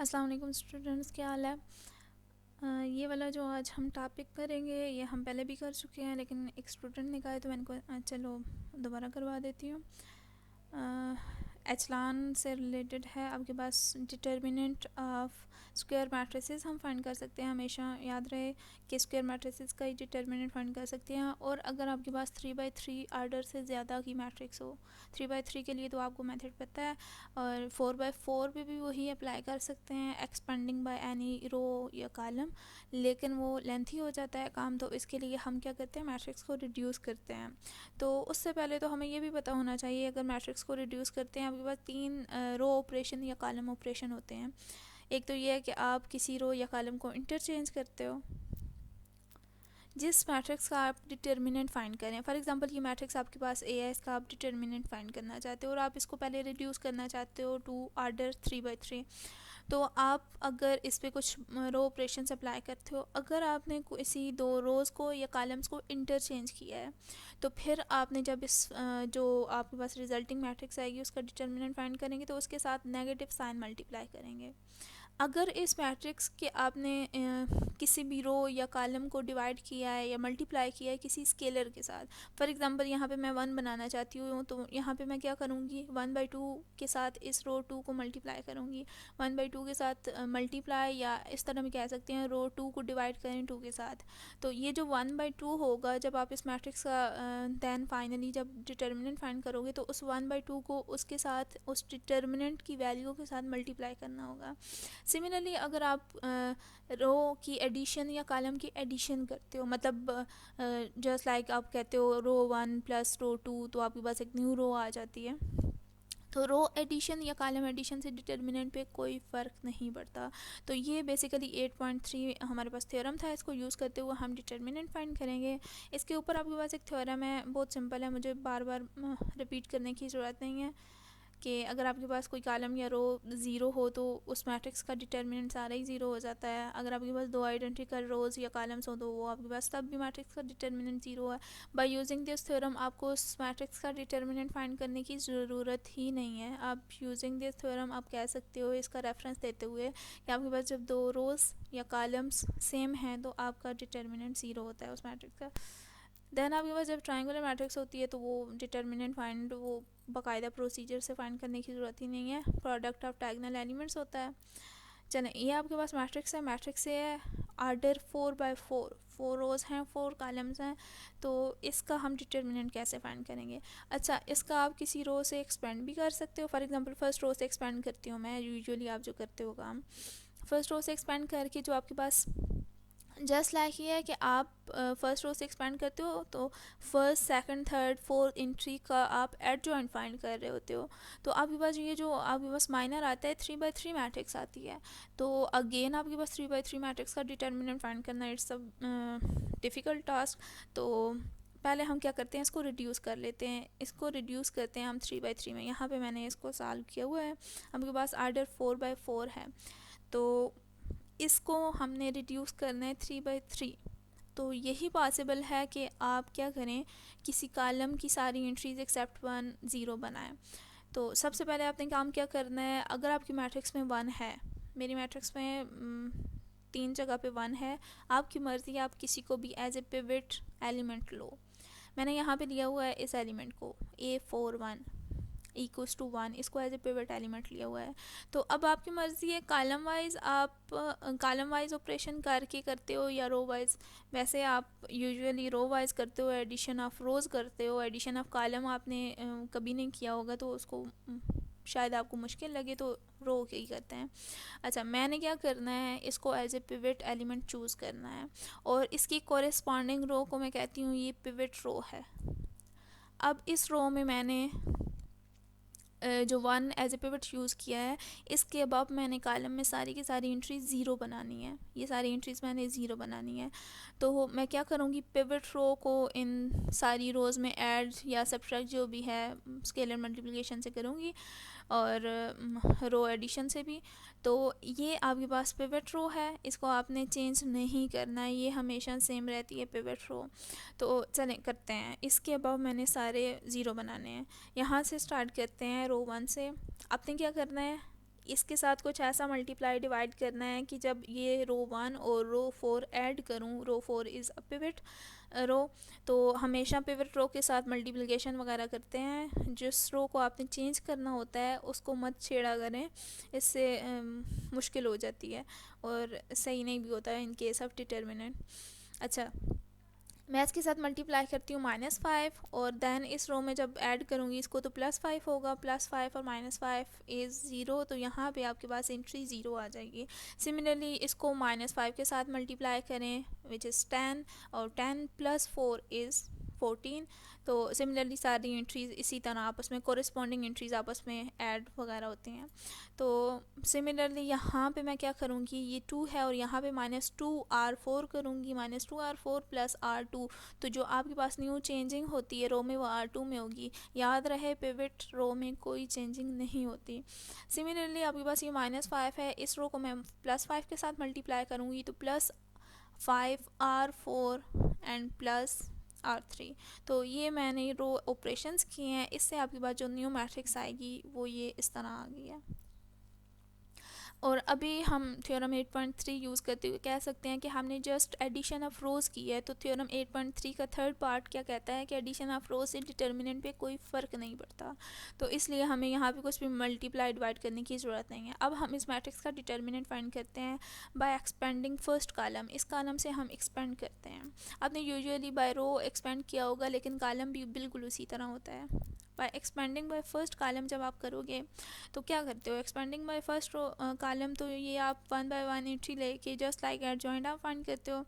अस्सलाम वालेकुम स्टूडेंट्स, क्या हाल है। ये वाला जो आज हम टॉपिक करेंगे ये हम पहले भी कर चुके हैं, लेकिन एक स्टूडेंट ने कहा है तो मैंने को चलो दोबारा करवा देती हूँ। एचलान से रिलेटेड है। आपके पास डिटर्मिनेंट ऑफ स्क्वायर मैट्रिसेस हम फाइंड कर सकते हैं। हमेशा याद रहे कि स्क्वायर मैट्रिसेस का ही डिटर्मिनेंट फाइंड कर सकते हैं। और अगर आपके पास 3/3 आर्डर से ज़्यादा की मैट्रिक्स हो, 3/3 के लिए तो आपको मेथड पता है, और 4/4 पे भी वही अप्लाई कर सकते हैं, एक्सपेंडिंग बाय एनी रो या कॉलम, लेकिन वो लेंथी हो जाता है काम। तो इसके लिए हम क्या करते हैं, मैट्रिक्स को रिड्यूस करते हैं। तो उससे पहले तो हमें ये भी पता होना चाहिए, अगर मैट्रिक्स को रिड्यूस करते हैं, आपके पास 3 रो ऑपरेशन या कॉलम ऑपरेशन होते हैं। एक तो ये है कि आप किसी रो या कॉलम को इंटरचेंज करते हो। जिस मैट्रिक्स का आप डिटर्मिनेंट फाइंड करें, फॉर एग्जांपल ये मैट्रिक्स आपके पास ए है, इसका आप डिटर्मिनेंट फाइंड करना चाहते हो और आप इसको पहले रिड्यूस करना चाहते हो टू आर्डर 3/3। तो आप अगर इस पर कुछ रो ऑपरेशन अप्लाई करते हो, अगर आपने किसी दो रोज़ को या कॉलम्स को इंटरचेंज किया है, तो फिर आपने जब इस जो आपके पास रिजल्टिंग मैट्रिक्स आएगी उसका डिटर्मिनेंट फाइंड करेंगे तो उसके साथ नेगेटिव साइन मल्टीप्लाई करेंगे। अगर इस मैट्रिक्स के आपने किसी भी रो या कॉलम को डिवाइड किया है या मल्टीप्लाई किया है किसी स्केलर के साथ, फॉर एग्जांपल यहाँ पे मैं 1 बनाना चाहती हूँ, तो यहाँ पे मैं क्या करूँगी, 1/2 के साथ इस रो 2 को मल्टीप्लाई करूँगी, 1/2 के साथ मल्टीप्लाई, या इस तरह भी कह सकते हैं रो 2 को डिवाइड करें 2 के साथ। तो ये जो 1/2 होगा, जब आप इस मैट्रिक्स का दैन फाइनली जब डिटर्मिनेंट फाइंड करोगे तो उस 1/2 को उसके साथ उस डिटर्मिनेंट की वैल्यू के साथ मल्टीप्लाई करना होगा। सिमिलरली अगर आप रो की एडिशन या कॉलम की एडिशन करते हो, मतलब जस्ट लाइक आप कहते हो रो 1 प्लस रो 2, तो आपके पास एक न्यू रो आ जाती है। तो रो एडिशन या कॉलम एडिशन से डिटर्मिनेंट पे कोई फ़र्क नहीं पड़ता। तो ये बेसिकली 8.3 हमारे पास थ्योरम था, इसको यूज़ करते हुए हम डिटर्मिनेंट फाइंड करेंगे। इसके ऊपर आपके पास एक थ्योरम है, बहुत सिंपल है, मुझे बार बार रिपीट करने की ज़रूरत नहीं है, कि अगर आपके पास कोई कॉलम या रो ज़ीरो हो तो उस मैट्रिक्स का डिटर्मिनेंट सारा ही ज़ीरो हो जाता है। अगर आपके पास दो आइडेंटिकल रोज़ या कॉलम्स हो तो वो आपके पास तब भी मैट्रिक्स का डिटर्मिनेंट ज़ीरो है। बाय यूजिंग दिस थ्योरम आपको उस मैट्रिक्स का डिटर्मिनेंट फाइंड करने की ज़रूरत ही नहीं है। आप यूजिंग दिस थ्योरम आप कह सकते हो, इसका रेफरेंस देते हुए, कि आपके पास जब दो रोज़ या कॉलम्स सेम हैं तो आपका डिटर्मिनेंट ज़ीरो होता है उस मैट्रिक्स का। देन आपके पास जब ट्रायंगुलर मैट्रिक्स होती है तो वो डिटर्मिनेंट फाइंड वो बाकायदा प्रोसीजर से फाइंड करने की ज़रूरत ही नहीं है, प्रोडक्ट ऑफ डायगोनल एलिमेंट्स होता है। चलें, ये आपके पास मैट्रिक्स है, मैट्रिक्स से है आर्डर 4/4, 4 रोज़ हैं 4 कॉलम्स हैं, तो इसका हम डिटर्मिनेंट कैसे फाइंड करेंगे। अच्छा, इसका आप किसी रो से एक्सपेंड भी कर सकते हो। फॉर एग्जांपल फर्स्ट रो से एक्सपेंड करती हूँ मैं, यूजुअली आप जो करते हो काम, फर्स्ट रो से एक्सपेंड करके जो आपके पास जस्ट लाइक ये है कि आप फर्स्ट रो से एक्सपेंड करते हो तो first second third fourth entry का आप एडजॉइंट फाइंड कर रहे होते हो। तो आपके पास ये जो आपके पास माइनर आता है 3/3 मैट्रिक्स आती है, तो अगेन आपके पास 3/3 मैट्रिक्स का डिटर्मिनेंट फाइंड करना इट्स अ डिफ़िकल्ट टास्क। तो पहले हम क्या करते हैं, इसको रिड्यूस कर लेते हैं, इसको रिड्यूस करते हैं हम 3/3 में। यहाँ पे मैंने इसको सॉल्व किया हुआ है, आपके पास आर्डर 4/4 है, तो इसको हमने रिड्यूस करना है 3/3। तो यही पॉसिबल है कि आप क्या करें, किसी कॉलम की सारी एंट्रीज एक्सेप्ट 1 ज़ीरो बनाएं। तो सबसे पहले आपने काम क्या करना है, अगर आपकी मैट्रिक्स में 1 है, मेरी मैट्रिक्स में 3 जगह पे 1 है, आपकी मर्ज़ी, आप किसी को भी एज ए पिवट एलिमेंट लो। मैंने यहाँ पे लिया हुआ है इस एलिमेंट को A41 इक्वल्स टू 1, इसको एज ए पिवट एलिमेंट लिया हुआ है। तो अब आपकी मर्ज़ी है, कॉलम वाइज आप कॉलम वाइज ऑपरेशन करके करते हो या रो वाइज। वैसे आप यूजुअली रो वाइज करते हो, एडिशन ऑफ रोज़ करते हो, एडिशन ऑफ कॉलम आपने कभी नहीं किया होगा तो उसको शायद आपको मुश्किल लगे, तो रो के ही करते हैं। अच्छा, मैंने क्या करना है, इसको as a pivot element choose करना है और इसकी कॉरेस्पॉन्डिंग रो को मैं कहती हूँ ये पिवट रो है। अब इस रो में मैंने जो 1 एज ए पिवट यूज़ किया है, इसके अब मैंने कॉलम में सारी की सारी एंट्रीज ज़ीरो बनानी है, ये सारी एंट्रीज मैंने ज़ीरो बनानी है। तो मैं क्या करूँगी, पिवट रो को इन सारी रोज़ में ऐड या सब्ट्रैक्ट जो भी है स्केलर मल्टीप्लिकेशन से करूँगी, और रो एडिशन से भी। तो ये आपके पास पिवट रो है, इसको आपने चेंज नहीं करना है, ये हमेशा सेम रहती है पिवट रो। तो चलें करते हैं, इसके अब मैंने सारे ज़ीरो बनाने हैं। यहाँ से स्टार्ट करते हैं रो 1 से। आपने क्या करना है, इसके साथ कुछ ऐसा मल्टीप्लाई डिवाइड करना है कि जब ये रो 1 और रो 4 ऐड करूँ, रो 4 इज़ अ पिवट रो, तो हमेशा पिवट रो के साथ मल्टीप्लिकेशन वगैरह करते हैं। जिस रो को आपने चेंज करना होता है उसको मत छेड़ा करें, इससे मुश्किल हो जाती है और सही नहीं भी होता है इन केस ऑफ डिटर्मिनेंट। अच्छा, मैं इसके साथ मल्टीप्लाई करती हूँ -5 और देन इस रो में जब ऐड करूँगी इसको तो +5 होगा, +5 और -5 इज़ 0, तो यहाँ पे आपके पास एंट्री 0 आ जाएगी। सिमिलरली इसको -5 के साथ मल्टीप्लाई करें विच इज़ 10 और 10 + 4 इज़ 14। तो सिमिलरली सारी एंट्रीज इसी तरह आपस में कोरिस्पॉन्डिंग एंट्रीज आपस में ऐड वगैरह होती हैं। तो सिमिलरली यहाँ पे मैं क्या करूँगी, ये 2 है और यहाँ पे -2r4 करूँगी, -2r4 + r2। तो जो आपके पास न्यू चेंजिंग होती है रो में वो r2 में होगी। याद रहे पिवट रो में कोई चेंजिंग नहीं होती। सिमिलरली आपके पास ये -5 है, इस रो को मैं +5 के साथ मल्टीप्लाई करूँगी तो +5r4 एंड +r3। तो ये मैंने रो ऑपरेशंस किए हैं, इससे आपके पास जो न्यू मैट्रिक्स आएगी वो ये इस तरह आ गई है। और अभी हम थ्योरम 8.3 यूज़ करते हुए कह सकते हैं कि हमने जस्ट एडिशन ऑफ रोज़ की है। तो थ्योरम 8.3 का थर्ड पार्ट क्या कहता है कि एडिशन ऑफ रोज़ से डिटर्मिनेंट पे कोई फ़र्क नहीं पड़ता, तो इसलिए हमें यहाँ पे कुछ भी मल्टीप्लाई डिवाइड करने की ज़रूरत नहीं है। अब हम इस मैट्रिक्स का डिटर्मिनेंट फाइंड करते हैं बाय एक्सपेंडिंग फर्स्ट कॉलम। इस कॉलम से हम एक्सपेंड करते हैं। आपने यूजुअली बाय रो एक्सपेंड किया होगा, लेकिन कॉलम भी बिल्कुल उसी तरह होता है। By expanding by first column जब आप करोगे तो क्या करते हो, expanding by first row column, तो ये आप 1 बाय 1 एंट्री लेके जस्ट लाइक एड जॉइंट आप फाइंड करते हो।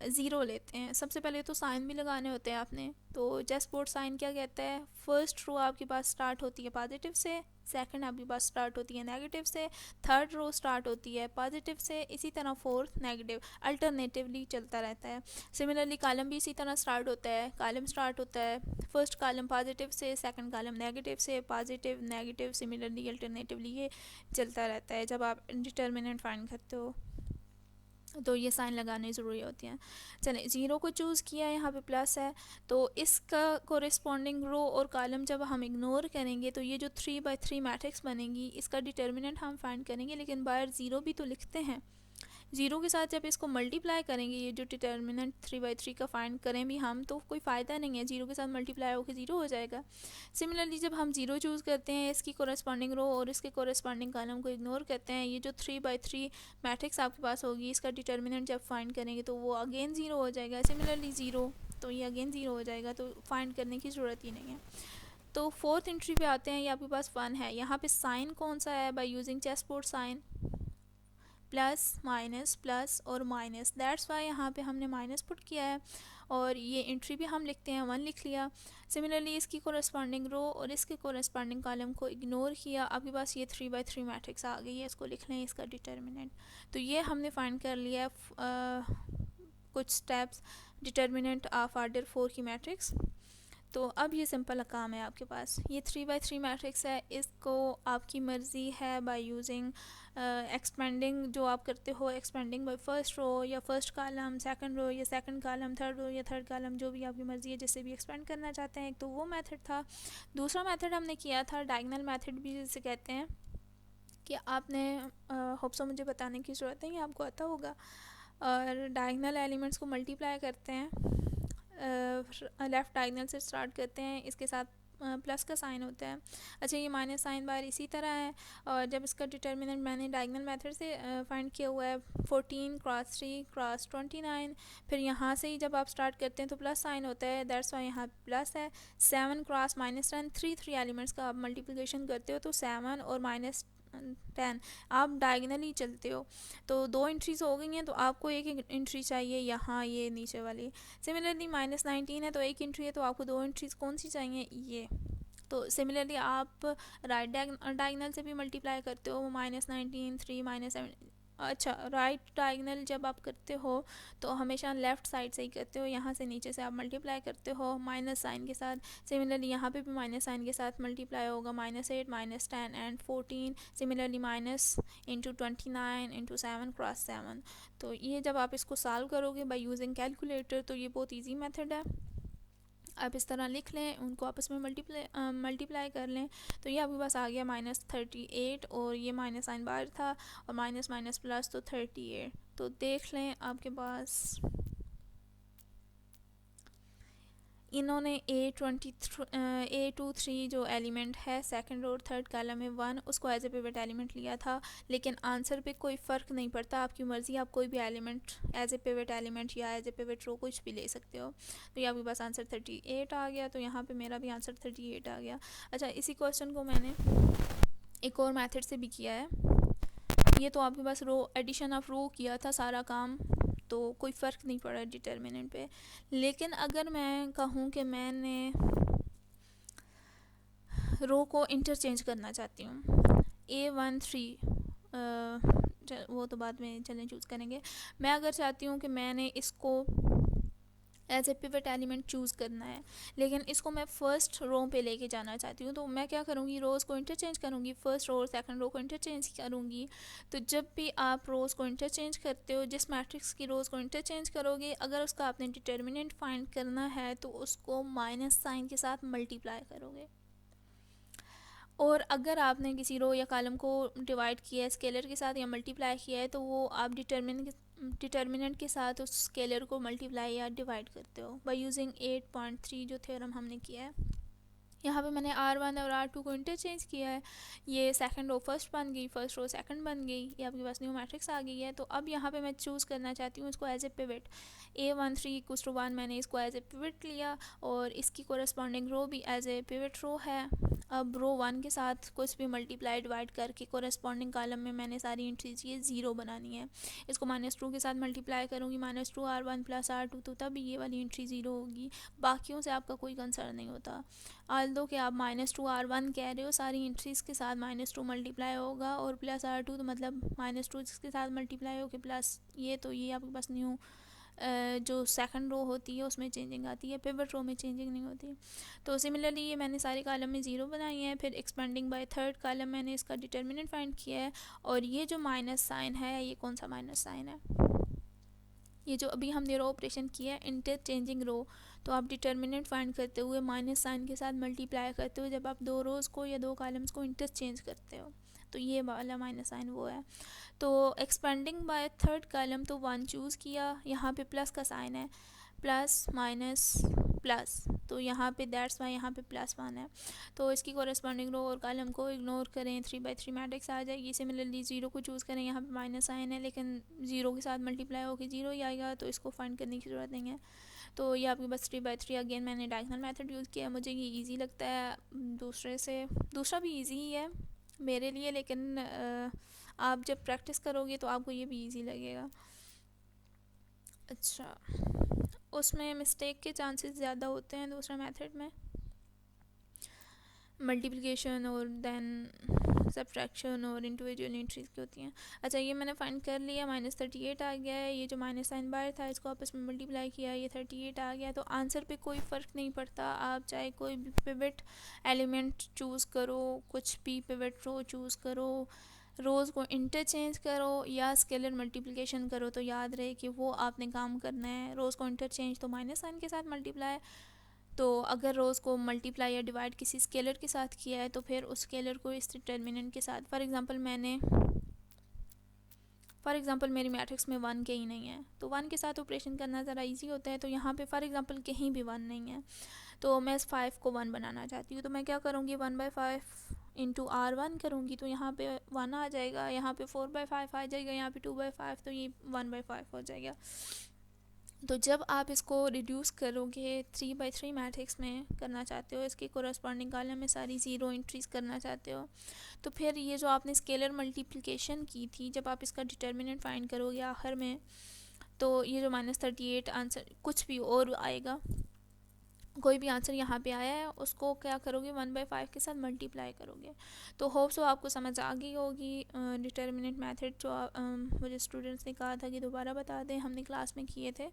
0 लेते हैं, सबसे पहले तो साइन भी लगाने होते हैं आपने। तो चेस बोर्ड साइन क्या कहता है, फर्स्ट रो आपके पास स्टार्ट होती है पॉजिटिव से, सेकंड आपके पास स्टार्ट होती है नेगेटिव से, थर्ड रो स्टार्ट होती है पॉजिटिव से, इसी तरह फोर्थ नेगेटिव, अल्टरनेटिवली चलता रहता है। सिमिलरली कॉलम भी इसी तरह स्टार्ट होता है, कॉलम स्टार्ट होता है फर्स्ट कॉलम पॉजिटिव से, सेकंड कॉलम नेगेटिव से, पॉजिटिव नेगेटिव, सिमिलरली अल्टरनेटिवली ये चलता रहता है जब आप डिटर्मिनेंट फाइंड करते हो। तो ये साइन लगाने ज़रूरी होती हैं। चलें, 0 को चूज़ किया, यहाँ पे प्लस है, तो इसका कोरिस्पॉन्डिंग रो और कॉलम जब हम इग्नोर करेंगे तो ये जो 3 बाय 3 मैट्रिक्स बनेगी इसका डिटर्मिनेंट हम फाइंड करेंगे, लेकिन बाहर 0 भी तो लिखते हैं। 0 के साथ जब इसको मल्टीप्लाई करेंगे, ये जो डिटर्मिनेंट 3 बाई 3 का फाइंड करें भी हम, तो कोई फ़ायदा नहीं है, 0 के साथ मल्टीप्लाई होकर 0 हो जाएगा। सिमिलरली जब हम 0 चूज़ करते हैं, इसकी कोरस्पॉन्डिंग रो और इसके कोरस्पॉन्डिंग कॉलम को इग्नोर करते हैं, ये जो 3 बाई 3 मैट्रिक्स आपके पास होगी इसका डिटर्मिनेंट जब फाइंड करेंगे तो वो अगेन 0 हो जाएगा। सिमिलरली 0, तो ये अगेन 0 हो जाएगा, तो फाइंड करने की ज़रूरत ही नहीं है। तो फोर्थ एंट्री पे आते हैं, ये आपके पास 1 है। यहाँ पे साइन कौन सा है, by using chessboard sign, plus minus plus और माइनस, दैट्स वाई यहाँ पे हमने माइनस पुट किया है। और ये एंट्री भी हम लिखते हैं 1 लिख लिया। सिमिलरली इसकी कोरस्पॉन्डिंग रो और इसके कोरस्पॉन्डिंग कॉलम को इग्नोर किया, आपके पास ये 3 बाई 3 मैट्रिक्स आ गई है, इसको लिख लें इसका डिटर्मिनेंट। तो ये हमने फाइंड कर लिया है कुछ स्टेप्स डिटर्मिनेंट ऑफ आर्डर 4 की मैट्रिक्स। तो अब ये सिंपल काम है आपके पास, ये 3 बाई 3 मैट्रिक्स है, इसको आपकी मर्ज़ी है बाय यूजिंग एक्सपेंडिंग जो आप करते हो, एक्सपेंडिंग बाय फर्स्ट रो या फर्स्ट कॉलम, सेकंड रो या सेकंड कॉलम, थर्ड रो या थर्ड कॉलम, जो भी आपकी मर्ज़ी है जिससे भी एक्सपेंड करना चाहते हैं। एक तो वो मेथड था। दूसरा मेथड हमने किया था डायगोनल मेथड भी जिसे कहते हैं, कि आपने होप सो मुझे बताने की ज़रूरत नहीं, आपको आता होगा। और डायगोनल एलिमेंट्स को मल्टीप्लाई करते हैं, लेफ़्ट डायगोनल से स्टार्ट करते हैं, इसके साथ प्लस का साइन होता है। अच्छा, ये माइनस साइन बार इसी तरह है। और जब इसका डिटर्मिनेंट मैंने डायगोनल मेथड से फाइंड किया हुआ है 14 क्रॉस 3 क्रॉस 29, फिर यहाँ से ही जब आप स्टार्ट करते हैं तो प्लस साइन होता है, दैट्स वाई यहाँ प्लस है। 7 क्रॉस -10, 3 एलिमेंट्स का आप मल्टीप्लिकेशन करते हो तो 7 और -10 आप डायगोनली चलते हो, तो 2 एंट्रीज हो गई हैं, तो आपको एक एंट्री चाहिए यहाँ ये नीचे वाली। सिमिलरली -19 है तो एक एंट्री है, तो आपको 2 एंट्रीज कौन सी चाहिए, ये। तो सिमिलरली आप राइट डायगोनल से भी मल्टीप्लाई करते हो, -19 3 -7। अच्छा, राइट डायगोनल जब आप करते हो तो हमेशा लेफ़्ट साइड से ही करते हो, यहाँ से नीचे से आप मल्टीप्लाई करते हो माइनस साइन के साथ। सिमिलरली यहाँ पे भी माइनस साइन के साथ मल्टीप्लाई होगा, -8 -10 and 14। Similarly minus into 29 into 7 cross 7। तो ये जब आप इसको सॉल्व करोगे बाय यूजिंग कैलकुलेटर तो ये बहुत ईजी मेथड है। आप इस तरह लिख लें, उनको आपस में मल्टीप्लाई कर लें। तो ये आपके पास आ गया -38 और ये माइनस साइन बाहर था और माइनस माइनस प्लस तो 38। तो देख लें आपके पास इन्होंने A23 जो एलिमेंट है सेकंड और थर्ड कॉलम में 1 उसको एज ए पिवट एलिमेंट लिया था, लेकिन आंसर पे कोई फ़र्क नहीं पड़ता, आपकी मर्ज़ी, आप कोई भी element as a pivot element या एज ए पिवट रो कुछ भी ले सकते हो। तो ये आपके पास आंसर 38 आ गया, तो यहाँ पे मेरा भी आंसर 38 आ गया। अच्छा, इसी क्वेश्चन को मैंने एक और मेथड से भी किया है। ये तो आपके पास रो एडिशन ऑफ रो किया था सारा काम, तो कोई फ़र्क नहीं पड़ा डिटर्मिनेंट पे। लेकिन अगर मैं कहूँ कि मैंने रो को इंटरचेंज करना चाहती हूँ, A13 वो तो बाद में चलें चूज़ करेंगे। मैं अगर चाहती हूँ कि मैंने इसको as a pivot element choose करना है, लेकिन इसको मैं फ़र्स्ट रो पे लेके जाना चाहती हूँ, तो मैं क्या करूँगी, रोज़ को इंटरचेंज करूँगी, फ़र्स्ट रो और सेकंड रो को इंटरचेंज करूँगी। तो जब भी आप रोज़ को इंटरचेंज करते हो, जिस मैट्रिक्स की रोज़ को इंटरचेंज करोगे, अगर उसका आपने डिटर्मिनेंट फाइंड करना है तो उसको माइनस साइन के साथ मल्टीप्लाई करोगे। और अगर आपने किसी रो या कॉलम को डिवाइड किया है स्केलर के साथ या मल्टीप्लाई किया है, तो वो आप डिटर्मिनेंट के साथ उस स्केलर को मल्टीप्लाई या डिवाइड करते हो बाय यूजिंग 8.3 जो थ्योरम हमने किया है। यहाँ पे मैंने R1 और R2 को इंटरचेंज किया है, ये सेकंड रो फर्स्ट बन गई, फर्स्ट रो सेकंड बन गई, ये आपके पास न्यू मैट्रिक्स आ गई है। तो अब यहाँ पे मैं चूज़ करना चाहती हूँ इसको एज ए पिवट। A13 = 1 मैंने इसको एज ए पिवट लिया और इसकी कोरस्पॉन्डिंग रो भी एज ए पिवट रो है। अब रो 1 के साथ कुछ भी मल्टीप्लाई डिवाइड करके कोरस्पॉन्डिंग कॉलम में मैंने सारी एंट्रीज ये 0 बनानी है। इसको -2 के साथ मल्टीप्लाई करूँगी, -2 R1 + R2, तो तब ये वाली एंट्री 0 होगी। बाकियों से आपका कोई कंसर्न नहीं होता। आल्दो कि आप -2 R1 कह रहे हो, सारी एंट्रीज़ के साथ -2 मल्टीप्लाई होगा और प्लस R2, तो मतलब -2 जिसके साथ मल्टीप्लाई होकर प्लस ये, तो ये आपके पास न्यू जो सेकंड रो होती है उसमें चेंजिंग आती है, पिवट रो में चेंजिंग नहीं होती। तो सिमिलरली ये मैंने सारे कॉलम में 0 बनाई है। फिर एक्सपेंडिंग बाय थर्ड कॉलम मैंने इसका डिटर्मिनेंट फाइंड किया है, और ये जो माइनस साइन है, ये कौन सा माइनस साइन है, ये जो अभी हमने रो ऑपरेशन किया है इंटरचेंजिंग रो, तो आप डिटर्मिनेंट फाइंड करते हुए माइनस साइन के साथ मल्टीप्लाई करते हो जब आप दो रोज़ को या दो कॉलम्स को इंटरचेंज करते हो, तो ये वाला माइनस साइन वो है। तो एक्सपेंडिंग बाय थर्ड कॉलम, तो 1 चूज़ किया, यहाँ पे प्लस का साइन है, प्लस माइनस प्लस, तो यहाँ पे दैट्स वाई यहाँ पे +1 है। तो इसकी कोरस्पॉन्डिंग रो और कॉलम को इग्नोर करें, 3/3 मैट्रिक्स आ जाएगी। सिमिलरली 0 को चूज़ करें, यहाँ पे माइनस साइन है लेकिन 0 के साथ मल्टीप्लाई होकर 0 ही आएगा, तो इसको फाइंड करने की ज़रूरत नहीं है। तो ये आपके पास 3/3 अगेन मैंने डायगोनल मेथड यूज़ किया है, मुझे ये ईजी लगता है दूसरे से, दूसरा भी ईजी ही है मेरे लिए, लेकिन आप जब प्रैक्टिस करोगे तो आपको ये भी ईजी लगेगा। अच्छा, उसमें मिस्टेक के चांसेस ज़्यादा होते हैं दूसरा मेथड में, मल्टीप्लिकेशन और देन सब्ट्रैक्शन और इंडिविजुअल एंट्रीज की होती हैं। अच्छा, ये मैंने फाइंड कर लिया, -38 आ गया है। ये जो माइनस साइन बाहर था इसको आपस में मल्टीप्लाई किया, ये 38 आ गया। तो आंसर पे कोई फ़र्क नहीं पड़ता, आप चाहे कोई भी पिवट एलिमेंट चूज़ करो, कुछ भी पिवट रो चूज़ करो, रोज़ को इंटरचेंज करो या स्केलर मल्टीप्लिकेशन करो, तो याद रहे कि वो आपने काम करना है। रोज़ को इंटरचेंज तो माइनस साइन के साथ मल्टीप्लाई, तो अगर रोज़ को मल्टीप्लाई या डिवाइड किसी स्केलर के साथ किया है तो फिर उस स्केलर को इस डिटर्मिनेंट के साथ, फॉर एग्ज़ाम्पल मेरी मैट्रिक्स में 1 कहीं नहीं है, तो 1 के साथ ऑपरेशन करना ज़रा इजी होता है। तो यहाँ पे फॉर एग्ज़ाम्पल कहीं भी 1 नहीं है, तो मैं इस 5 को 1 बनाना चाहती हूँ, तो मैं क्या करूँगी, 1/5 इंटू R1 करूँगी, तो यहाँ पे 1 आ जाएगा, यहाँ पे 4/5 आ जाएगा, यहाँ पे 2/5, तो ये 1/5 हो जाएगा। तो जब आप इसको रिड्यूस करोगे 3/3 मैट्रिक्स में करना चाहते हो, इसके कोरस्पॉन्डिंग कॉलम में सारी 0 एंट्रीज करना चाहते हो, तो फिर ये जो आपने स्केलर मल्टीप्लिकेशन की थी, जब आप इसका डिटर्मिनेंट फाइंड करोगे आखिर में, तो ये जो -38 आंसर कुछ भी और आएगा, कोई भी आंसर यहाँ पे आया है, उसको क्या करोगे, 1/5 के साथ मल्टीप्लाई करोगे। तो होप सो आपको समझ आ गई होगी डिटर्मिनेंट मेथड, जो मुझे स्टूडेंट्स ने कहा था कि दोबारा बता दें, हमने क्लास में किए थे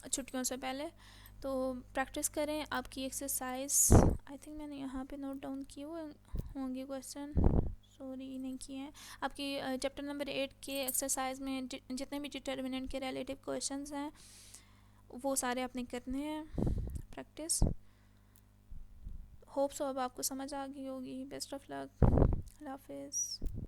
छुट्टियों से पहले। तो प्रैक्टिस करें, आपकी एक्सरसाइज आई थिंक मैंने यहाँ पे नोट डाउन किए हुए होंगे क्वेश्चन, सॉरी नहीं किए हैं। आपकी चैप्टर नंबर 8 के एक्सरसाइज में जितने भी डिटर्मिनेंट के रिलेटिव क्वेश्चंस हैं वो सारे आपने करने हैं प्रैक्टिस। होप सो अब आपको समझ आ गई होगी। Best of luck. अल्लाह हाफिज़।